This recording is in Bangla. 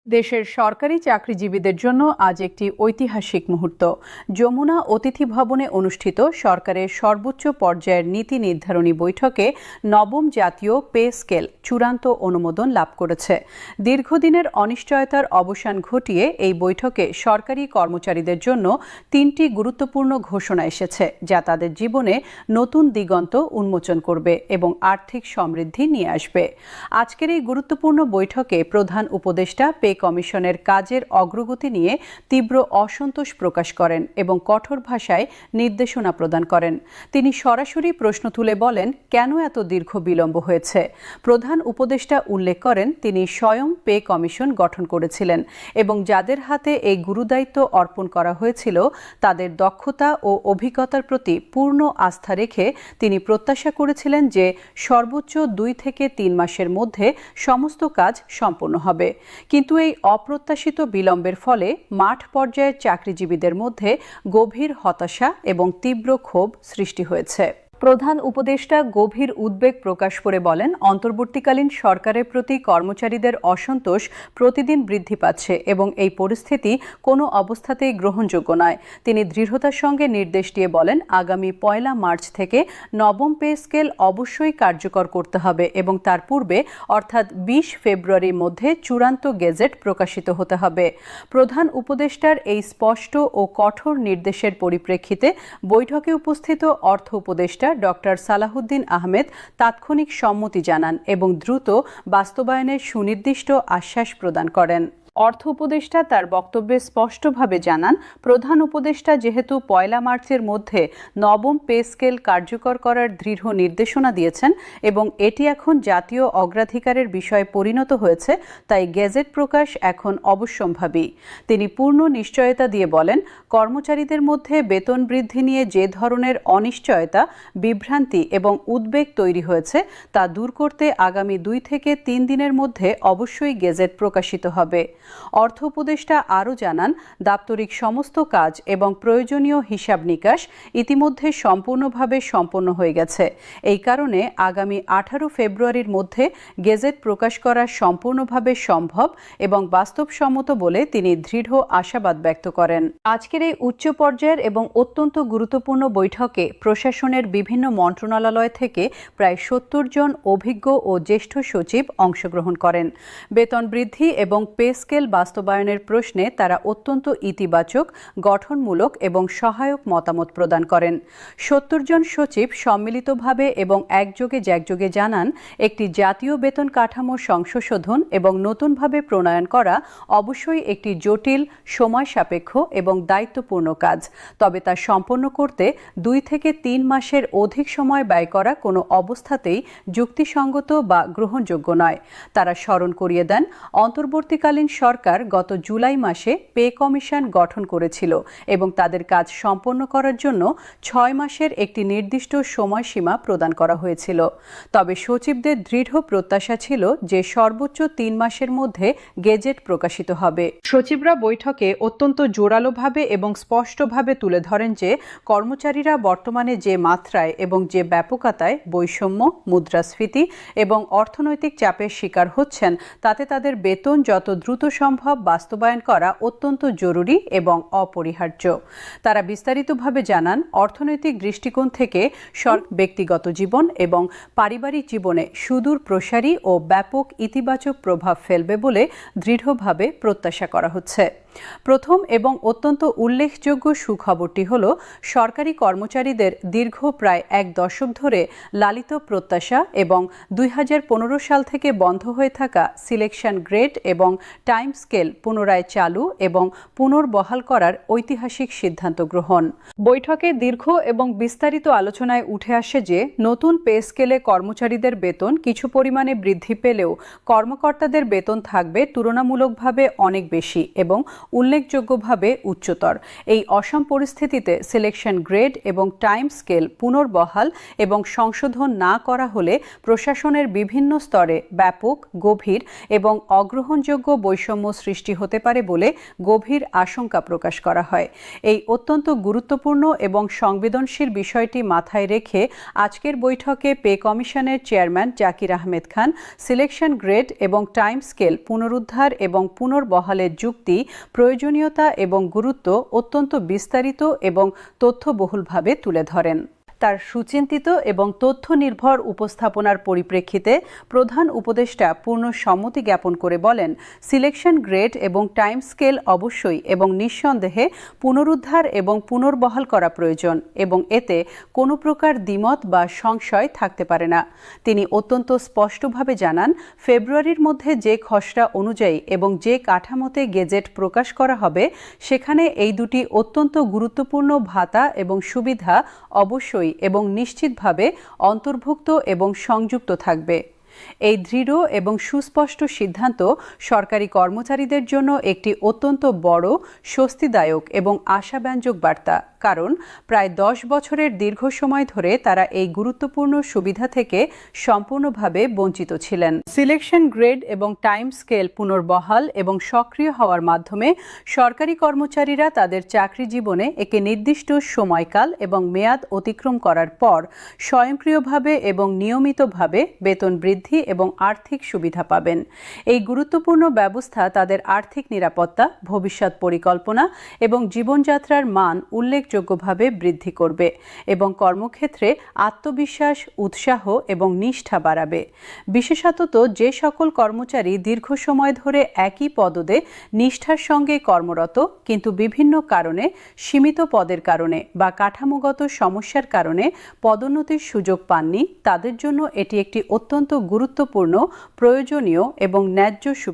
দেশের সরকারি চাকরিজীবীদের জন্য আজ একটি ঐতিহাসিক মুহূর্ত। যমুনা অতিথি ভবনে অনুষ্ঠিত সরকারের সর্বোচ্চ পর্যায়ের নীতি নির্ধারণী বৈঠকে নবম জাতীয় পে স্কেল চূড়ান্ত অনুমোদন লাভ করেছে। দীর্ঘদিনের অনিশ্চয়তার অবসান ঘটিয়ে এই বৈঠকে সরকারি কর্মচারীদের জন্য তিনটি গুরুত্বপূর্ণ ঘোষণা এসেছে, যা তাদের জীবনে নতুন দিগন্ত উন্মোচন করবে এবং আর্থিক সমৃদ্ধি নিয়ে আসবে। আজকের এই গুরুত্বপূর্ণ বৈঠকে প্রধান উপদেষ্টা পে কমিশনের কাজের অগ্রগতি নিয়ে তীব্র অসন্তোষ প্রকাশ করেন এবং কঠোর ভাষায় নির্দেশনা প্রদান করেন। তিনি সরাসরি প্রশ্ন তুলে বলেন, কেন এত দীর্ঘ বিলম্ব হয়েছে। প্রধান উপদেষ্টা উল্লেখ করেন, তিনি স্বয়ং পে কমিশন গঠন করেছিলেন এবং যাদের হাতে এই গুরুদায়িত্ব অর্পণ করা হয়েছিল তাদের দক্ষতা ও অভিজ্ঞতার প্রতি পূর্ণ আস্থা রেখে তিনি প্রত্যাশা করেছিলেন যে সর্বোচ্চ 2 থেকে 3 মাসের মধ্যে সমস্ত কাজ সম্পন্ন হবে। কিন্তু এই অপ্রত্যাশিত বিলম্বের ফলে মাঠ পর্যায়ের চাকরিজীবীদের মধ্যে গভীর হতাশা এবং তীব্র ক্ষোভ সৃষ্টি হয়েছে। প্রধান উপদেষ্টা গভীর উদ্বেগ প্রকাশ করে বলেন, অন্তর্বর্তীকালীন সরকারের প্রতি কর্মচারীদের অসন্তোষ প্রতিদিন বৃদ্ধি পাচ্ছে এবং এই পরিস্থিতি কোনো অবস্থাতেই গ্রহণযোগ্য নয়। তিনি দৃঢ়তার সঙ্গে নির্দেশ দিয়ে বলেন, আগামী 1 মার্চ থেকে নবম পে স্কেল অবশ্যই কার্যকর করতে হবে এবং তার পূর্বে অর্থাৎ 20 ফেব্রুয়ারির মধ্যে চূড়ান্ত গেজেট প্রকাশিত হতে হবে। প্রধান উপদেষ্টার এই স্পষ্ট ও কঠোর নির্দেশের পরিপ্রেক্ষিতে বৈঠকে উপস্থিত অর্থ উপদেষ্টা ডক্টর সালাহুদ্দিন আহমেদ তাৎক্ষণিক সম্মতি জানান এবং দ্রুত বাস্তবায়নের সুনির্দিষ্ট আশ্বাস প্রদান করেন। অর্থ উপদেষ্টা তার বক্তব্যে স্পষ্টভাবে জানান, প্রধান উপদেষ্টা যেহেতু 1 মার্চের মধ্যে নবম পে স্কেল কার্যকর করার দৃঢ় নির্দেশনা দিয়েছেন এবং এটি এখন জাতীয় অগ্রাধিকারের বিষয়ে পরিণত হয়েছে, তাই গেজেট প্রকাশ এখন অবশ্যম্ভাবী। তিনি পূর্ণ নিশ্চয়তা দিয়ে বলেন, কর্মচারীদের মধ্যে বেতন বৃদ্ধি নিয়ে যে ধরনের অনিশ্চয়তা, বিভ্রান্তি এবং উদ্বেগ তৈরি হয়েছে তা দূর করতে আগামী 2 থেকে 3 দিনের মধ্যে অবশ্যই গেজেট প্রকাশিত হবে। অর্থ উপদেষ্টা আরও জানান, দাপ্তরিক সমস্ত কাজ এবং প্রয়োজনীয় হিসাব নিকাশ ইতিমধ্যে সম্পূর্ণভাবে সম্পন্ন হয়ে গেছে। এই কারণে আগামী 18 ফেব্রুয়ারির মধ্যে গেজেট প্রকাশ করা সম্পূর্ণভাবে সম্ভব এবং বাস্তবসম্মত বলে তিনি দৃঢ় আশাবাদ ব্যক্ত করেন। আজকের এই উচ্চ পর্যায়ের এবং অত্যন্ত গুরুত্বপূর্ণ বৈঠকে প্রশাসনের বিভিন্ন মন্ত্রণালয় থেকে প্রায় 70 জন অভিজ্ঞ ও জ্যেষ্ঠ সচিব অংশগ্রহণ করেন। বেতন বৃদ্ধি এবং পে স্কেল বাস্তবায়নের প্রশ্নে তারা অত্যন্ত ইতিবাচক, গঠনমূলক এবং সহায়ক মতামত প্রদান করেন। 70 জন সচিব সম্মিলিতভাবে এবং একযোগে জানান, একটি জাতীয় বেতন কাঠামো সংশোধন এবং নতুনভাবে প্রণয়ন করা অবশ্যই একটি জটিল, সময় সাপেক্ষ এবং দায়িত্বপূর্ণ কাজ। তবে তা সম্পন্ন করতে 2 থেকে 3 মাসের অধিক সময় ব্যয় করা কোনো অবস্থাতেই যুক্তিসঙ্গত বা গ্রহণযোগ্য নয়। তারা স্মরণ করিয়ে দেন, অন্তর্বর্তীকালীন সরকার গত জুলাই মাসে পে কমিশন গঠন করেছিল এবং তাদের কাজ সম্পন্ন করার জন্য 6 মাসের একটি নির্দিষ্ট সময়সীমা প্রদান করা হয়েছিল। তবে সচিবদের দৃঢ় প্রত্যাশা ছিল যে সর্বোচ্চ 3 মাসের মধ্যে গেজেট প্রকাশিত হবে। সচিবরা বৈঠকে অত্যন্ত জোরালোভাবে এবং স্পষ্টভাবে তুলে ধরেন যে কর্মচারীরা বর্তমানে যে মাত্রায় এবং যে ব্যাপকতায় বৈষম্য, মুদ্রাস্ফীতি এবং অর্থনৈতিক চাপের শিকার হচ্ছেন, তাতে তাদের বেতন যত দ্রুত সম্ভব বাস্তবায়ন করা অত্যন্ত জরুরি এবং অপরিহার্য। তারা বিস্তারিতভাবে জানান, অর্থনৈতিক দৃষ্টিকোণ থেকে ব্যক্তিগত জীবন এবং পারিবারিক জীবনে সুদূর প্রসারী ও ব্যাপক ইতিবাচক প্রভাব ফেলবে বলে দৃঢ়ভাবে প্রত্যাশা করা হচ্ছে। প্রথম এবং অত্যন্ত উল্লেখযোগ্য সুখবরটি হল, সরকারি কর্মচারীদের দীর্ঘ প্রায় 1 দশক ধরে লালিত প্রত্যাশা এবং 2015 সাল থেকে বন্ধ হয়ে থাকা সিলেকশন গ্রেড এবং টাইম স্কেল পুনরায় চালু এবং পুনর্বহাল করার ঐতিহাসিক সিদ্ধান্ত গ্রহণ। বৈঠকে দীর্ঘ এবং বিস্তারিত আলোচনায় উঠে আসে যে নতুন পে স্কেলে কর্মচারীদের বেতন কিছু পরিমাণে বৃদ্ধি পেলেও কর্মকর্তাদের বেতন থাকবে তুলনামূলকভাবে অনেক বেশি এবং উল্লেখযোগ্যভাবে উচ্চতর। এই অসম পরিস্থিতিতে সিলেকশন গ্রেড এবং টাইম স্কেল পুনর্বহাল এবং সংশোধন না করা হলে প্রশাসনের বিভিন্ন স্তরে ব্যাপক, গভীর এবং অগ্রহণযোগ্য বৈষম্য সৃষ্টি হতে পারে বলে গভীর আশঙ্কা প্রকাশ করা হয়। এই অত্যন্ত গুরুত্বপূর্ণ এবং সংবেদনশীল বিষয়টি মাথায় রেখে আজকের বৈঠকে পে কমিশনের chairman Zakir Ahmed Khan selection grade এবং টাইম স্কেল পুনরুদ্ধার এবং পুনর্বহালের যুক্তি, প্রয়োজনীয়তা এবং গুরুত্ব অত্যন্ত বিস্তারিত এবং তথ্যবহুলভাবে তুলে ধরেন। তার সুচিন্তিত এবং তথ্য নির্ভর উপস্থাপনার পরিপ্রেক্ষিতে প্রধান উপদেষ্টা পূর্ণ সম্মতি জ্ঞাপন করে বলেন, সিলেকশন গ্রেড এবং টাইম স্কেল অবশ্যই এবং নিঃসন্দেহে পুনরুদ্ধার এবং পুনর্বহাল করা প্রয়োজন এবং এতে কোনো প্রকার দ্বিমত বা সংশয় থাকতে পারে না। তিনি অত্যন্ত স্পষ্টভাবে জানান, ফেব্রুয়ারির মধ্যে যে খসড়া অনুযায়ী এবং যে কাঠামোতে গেজেট প্রকাশ করা হবে সেখানে এই দুটি অত্যন্ত গুরুত্বপূর্ণ ভাতা এবং সুবিধা অবশ্যই এবং নিশ্চিতভাবে অন্তর্ভুক্ত এবং সংযুক্ত থাকবে। এই দৃঢ় এবং সুস্পষ্ট সিদ্ধান্ত সরকারি কর্মচারীদের জন্য একটি অত্যন্ত বড়, স্বস্তিদায়ক এবং আশাব্যঞ্জক বার্তা, কারণ প্রায় 10 বছরের দীর্ঘ সময় ধরে তারা এই গুরুত্বপূর্ণ সুবিধা থেকে সম্পূর্ণভাবে বঞ্চিত ছিলেন। সিলেকশন গ্রেড এবং টাইম স্কেল পুনর্বহাল এবং সক্রিয় হওয়ার মাধ্যমে সরকারি কর্মচারীরা তাদের চাকরি জীবনে একটি নির্দিষ্ট সময়কাল এবং মেয়াদ অতিক্রম করার পর স্বয়ংক্রিয়ভাবে এবং নিয়মিতভাবে বেতন বৃদ্ধি এবং আর্থিক সুবিধা পাবেন। এই গুরুত্বপূর্ণ ব্যবস্থা তাদের আর্থিক নিরাপত্তা, ভবিষ্যৎ পরিকল্পনা এবং জীবনযাত্রার মান উল্লেখযোগ্যভাবে বৃদ্ধি করবে এবং কর্মক্ষেত্রে আত্মবিশ্বাস, উৎসাহ এবং নিষ্ঠা বাড়াবে। বিশেষত যে সকল কর্মচারী দীর্ঘ সময় ধরে একই পদে নিষ্ঠার সঙ্গে কর্মরত কিন্তু বিভিন্ন কারণে, সীমিত পদের কারণে বা কাঠামোগত সমস্যার কারণে পদোন্নতির সুযোগ পাননি, তাদের জন্য এটি একটি অত্যন্ত গুরুত্বপূর্ণ, প্রয়োজনীয় এবং ন্যায্য সুবিধা।